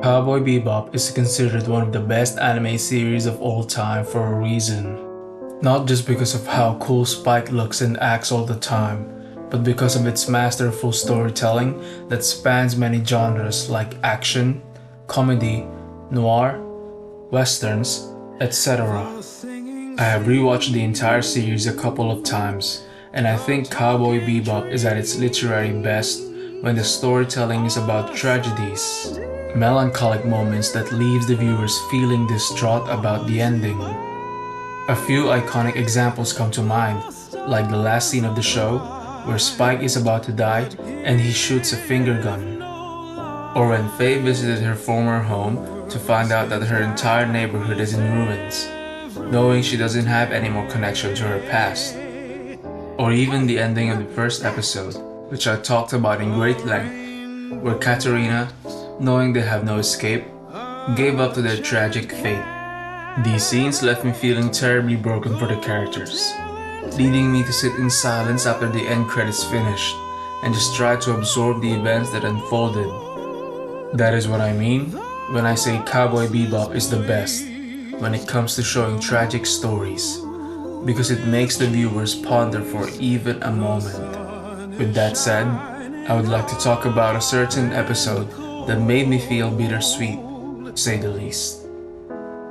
Cowboy Bebop is considered one of the best anime series of all time for a reason. Not just because of how cool Spike looks and acts all the time, but because of its masterful storytelling that spans many genres like action, comedy, noir, westerns, etc. I have rewatched the entire series a couple of times, and I think Cowboy Bebop is at its literary best when the storytelling is about tragedies, melancholic moments that leaves the viewers feeling distraught about the ending. A few iconic examples come to mind, like the last scene of the show, where Spike is about to die and he shoots a finger gun. Or when Faye visited her former home to find out that her entire neighborhood is in ruins, knowing she doesn't have any more connection to her past. Or even the ending of the first episode, which I talked about in great length, where Katarina, knowing they have no escape, gave up to their tragic fate. These scenes left me feeling terribly broken for the characters, leading me to sit in silence after the end credits finished and just try to absorb the events that unfolded. That is what I mean when I say Cowboy Bebop is the best when it comes to showing tragic stories, because it makes the viewers ponder for even a moment. With that said, I would like to talk about a certain episode that made me feel bittersweet, to say the least.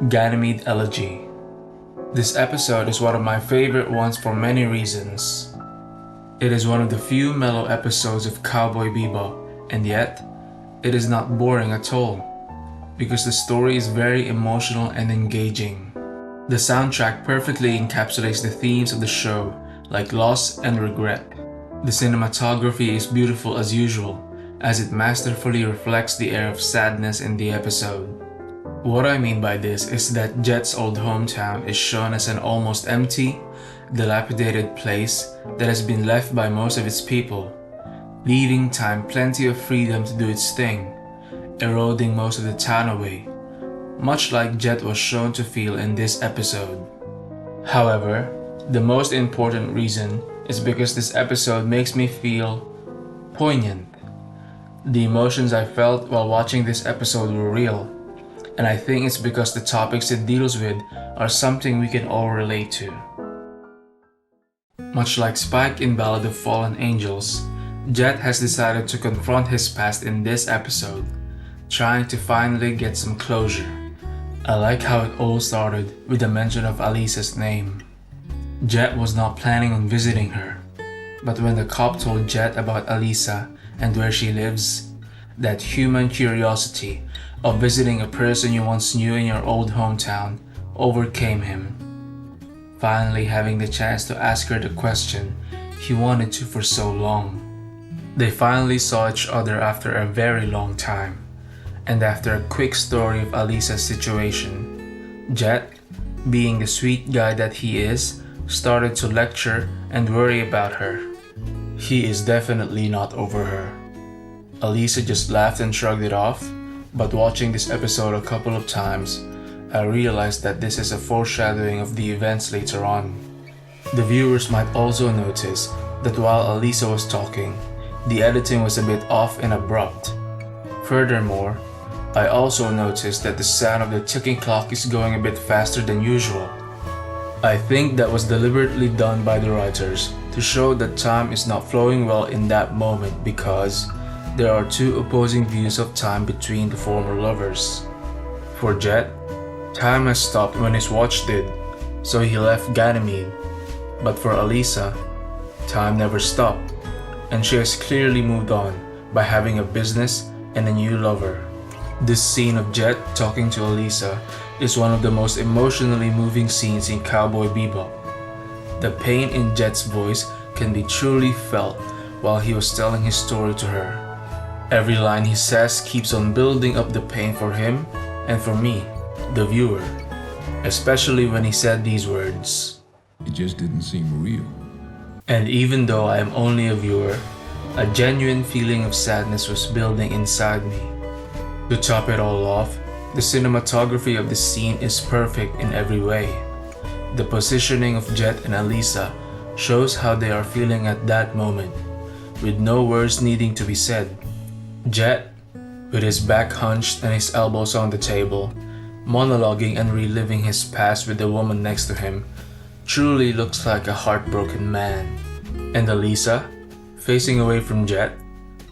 Ganymede Elegy. This episode is one of my favorite ones for many reasons. It is one of the few mellow episodes of Cowboy Bebop, and yet, it is not boring at all, because the story is very emotional and engaging. The soundtrack perfectly encapsulates the themes of the show, like loss and regret. The cinematography is beautiful as usual, as it masterfully reflects the air of sadness in the episode. What I mean by this is that Jet's old hometown is shown as an almost empty, dilapidated place that has been left by most of its people, leaving time plenty of freedom to do its thing, eroding most of the town away, much like Jet was shown to feel in this episode. However, the most important reason is because this episode makes me feel poignant. The emotions I felt while watching this episode were real, and I think it's because the topics it deals with are something we can all relate to. Much like Spike in Ballad of Fallen Angels, Jet has decided to confront his past in this episode, trying to finally get some closure. I like how it all started with the mention of Alisa's name. Jet was not planning on visiting her, but when the cop told Jet about Alisa and where she lives, that human curiosity of visiting a person you once knew in your old hometown overcame him. Finally having the chance to ask her the question he wanted to for so long. They finally saw each other after a very long time, and after a quick story of Alisa's situation, Jet, being the sweet guy that he is, started to lecture and worry about her. He is definitely not over her. Alisa just laughed and shrugged it off, but watching this episode a couple of times, I realized that this is a foreshadowing of the events later on. The viewers might also notice that while Alisa was talking, the editing was a bit off and abrupt. Furthermore, I also noticed that the sound of the ticking clock is going a bit faster than usual. I think that was deliberately done by the writers to show that time is not flowing well in that moment because there are two opposing views of time between the former lovers. For Jet, time has stopped when his watch did, so he left Ganymede. But for Alisa, time never stopped, and she has clearly moved on by having a business and a new lover. This scene of Jet talking to Alisa is one of the most emotionally moving scenes in Cowboy Bebop. The pain in Jet's voice can be truly felt while he was telling his story to her. Every line he says keeps on building up the pain for him and for me, the viewer, especially when he said these words. It just didn't seem real. And even though I am only a viewer, a genuine feeling of sadness was building inside me. To top it all off, the cinematography of this scene is perfect in every way. The positioning of Jet and Alisa shows how they are feeling at that moment, with no words needing to be said. Jet, with his back hunched and his elbows on the table, monologuing and reliving his past with the woman next to him, truly looks like a heartbroken man. And Alisa, facing away from Jet,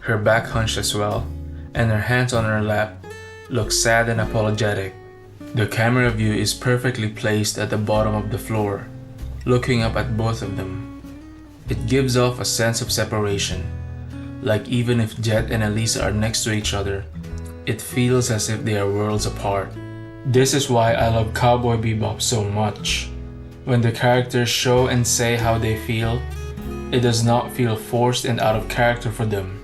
her back hunched as well, and her hands on her lap, looks sad and apologetic. The camera view is perfectly placed at the bottom of the floor, looking up at both of them. It gives off a sense of separation, like even if Jet and Alisa are next to each other, it feels as if they are worlds apart. This is why I love Cowboy Bebop so much. When the characters show and say how they feel, it does not feel forced and out of character for them.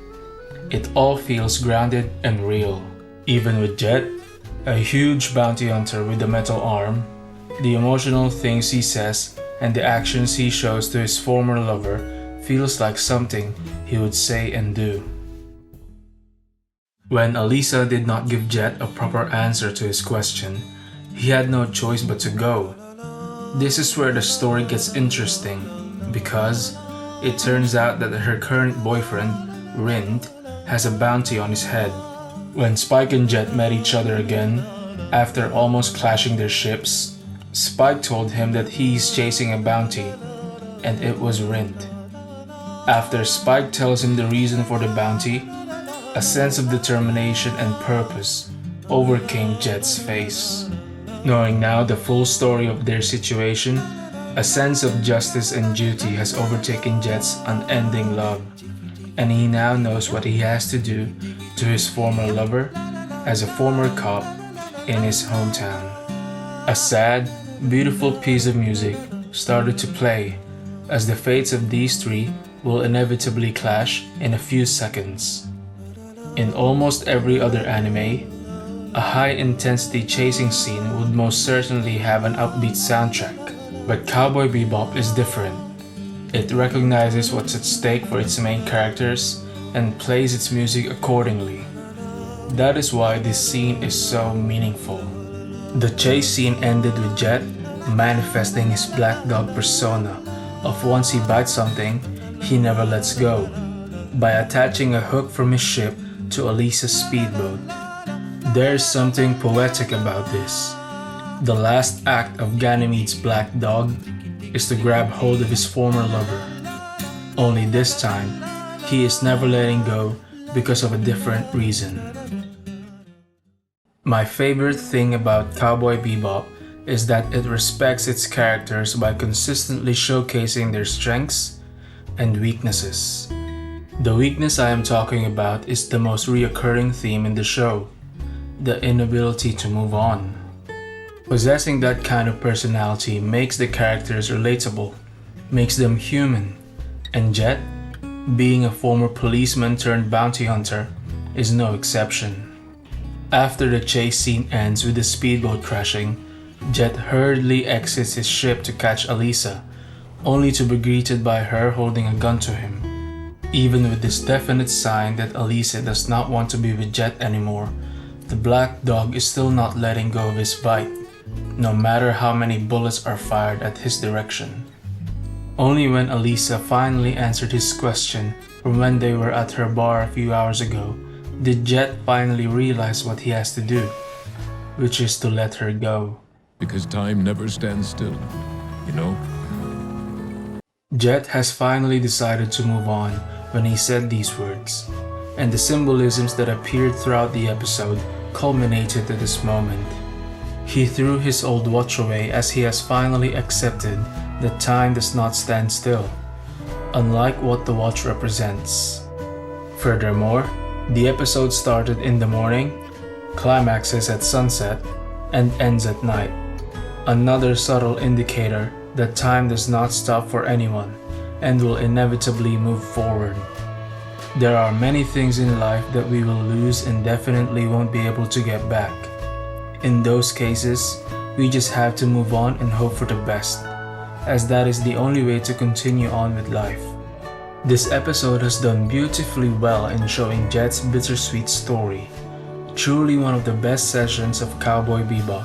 It all feels grounded and real. Even with Jet, a huge bounty hunter with a metal arm, the emotional things he says and the actions he shows to his former lover feels like something he would say and do. When Alisa did not give Jet a proper answer to his question, he had no choice but to go. This is where the story gets interesting, because it turns out that her current boyfriend, Rind, has a bounty on his head. When Spike and Jet met each other again, after almost clashing their ships, Spike told him that he's chasing a bounty, and it was Rind. After Spike tells him the reason for the bounty, a sense of determination and purpose overcame Jet's face. Knowing now the full story of their situation, a sense of justice and duty has overtaken Jet's unending love, and he now knows what he has to do to his former lover as a former cop in his hometown. A sad, beautiful piece of music started to play as the fates of these three will inevitably clash in a few seconds. In almost every other anime, a high-intensity chasing scene would most certainly have an upbeat soundtrack, but Cowboy Bebop is different. It recognizes what's at stake for its main characters and plays its music accordingly. That is why this scene is so meaningful. The chase scene ended with Jet manifesting his black dog persona of once he bites something, he never lets go, by attaching a hook from his ship to Alisa's speedboat. There's something poetic about this. The last act of Ganymede's black dog is to grab hold of his former lover. Only this time, he is never letting go because of a different reason. My favorite thing about Cowboy Bebop is that it respects its characters by consistently showcasing their strengths and weaknesses. The weakness I am talking about is the most reoccurring theme in the show, the inability to move on. Possessing that kind of personality makes the characters relatable, makes them human, and Jet, being a former policeman turned bounty hunter, is no exception. After the chase scene ends with the speedboat crashing, Jet hurriedly exits his ship to catch Alisa, only to be greeted by her holding a gun to him. Even with this definite sign that Alisa does not want to be with Jet anymore, the black dog is still not letting go of his bite, no matter how many bullets are fired at his direction. Only when Alisa finally answered his question from when they were at her bar a few hours ago did Jet finally realize what he has to do, which is to let her go. Because time never stands still, you know? Jet has finally decided to move on when he said these words, and the symbolisms that appeared throughout the episode culminated at this moment. He threw his old watch away as he has finally accepted that time does not stand still, unlike what the watch represents. Furthermore, the episode started in the morning, climaxes at sunset, and ends at night. Another subtle indicator that time does not stop for anyone and will inevitably move forward. There are many things in life that we will lose and definitely won't be able to get back. In those cases, we just have to move on and hope for the best, as that is the only way to continue on with life. This episode has done beautifully well in showing Jet's bittersweet story. Truly one of the best sessions of Cowboy Bebop.